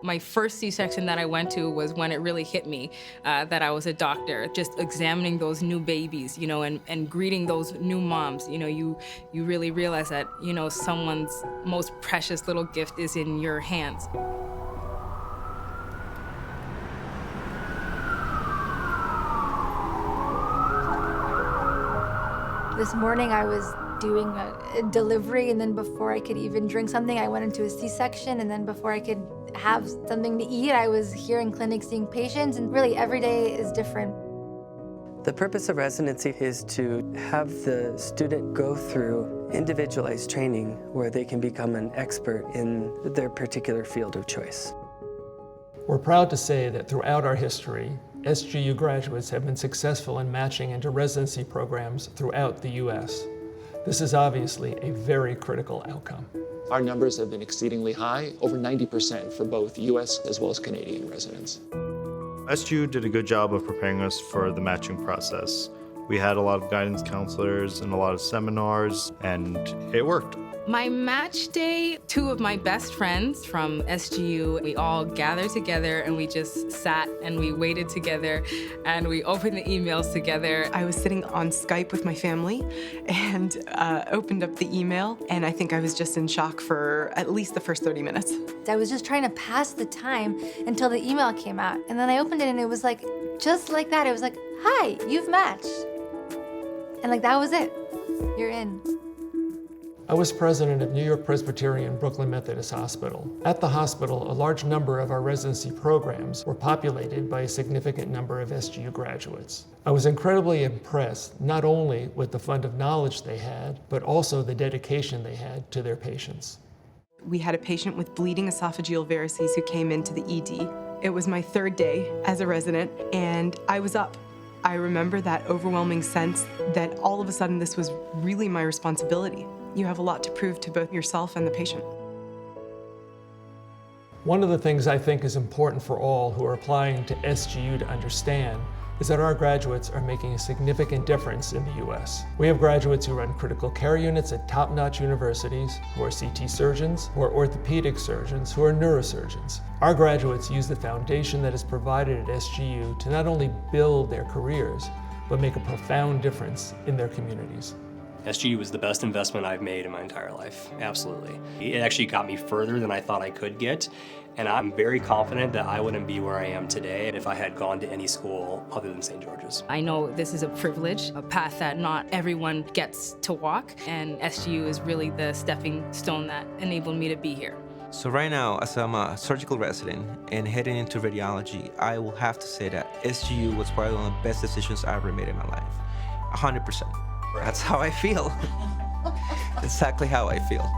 My first C-section that I went to was when it really hit me that I was a doctor. Just examining those new babies, and greeting those new moms. You really realize that, someone's most precious little gift is in your hands. This morning I was doing a delivery, and then before I could even drink something, I went into a C-section, and then before I could have something to eat, I was here in clinic seeing patients, and really every day is different. The purpose of residency is to have the student go through individualized training where they can become an expert in their particular field of choice. We're proud to say that throughout our history, SGU graduates have been successful in matching into residency programs throughout the US. This is obviously a very critical outcome. Our numbers have been exceedingly high, over 90% for both US as well as Canadian residents. SGU did a good job of preparing us for the matching process. We had a lot of guidance counselors and a lot of seminars, and it worked. My match day, two of my best friends from SGU, we all gathered together and we just sat and we waited together and we opened the emails together. I was sitting on Skype with my family and opened up the email, and I think I was just in shock for at least the first 30 minutes. I was just trying to pass the time until the email came out, and then I opened it and it was like, just like that, it was like, hi, you've matched. And like, that was it, you're in. I was president of New York Presbyterian Brooklyn Methodist Hospital. At the hospital, a large number of our residency programs were populated by a significant number of SGU graduates. I was incredibly impressed not only with the fund of knowledge they had, but also the dedication they had to their patients. We had a patient with bleeding esophageal varices who came into the ED. It was my third day as a resident, and I was up. I remember that overwhelming sense that all of a sudden this was really my responsibility. You have a lot to prove to both yourself and the patient. One of the things I think is important for all who are applying to SGU to understand is that our graduates are making a significant difference in the US. We have graduates who run critical care units at top-notch universities, who are CT surgeons, who are orthopedic surgeons, who are neurosurgeons. Our graduates use the foundation that is provided at SGU to not only build their careers, but make a profound difference in their communities. SGU was the best investment I've made in my entire life, absolutely. It actually got me further than I thought I could get, and I'm very confident that I wouldn't be where I am today if I had gone to any school other than St. George's. I know this is a privilege, a path that not everyone gets to walk, and SGU is really the stepping stone that enabled me to be here. So right now, as I'm a surgical resident and heading into radiology, I will have to say that SGU was probably one of the best decisions I ever made in my life, 100%. That's how I feel. Exactly how I feel.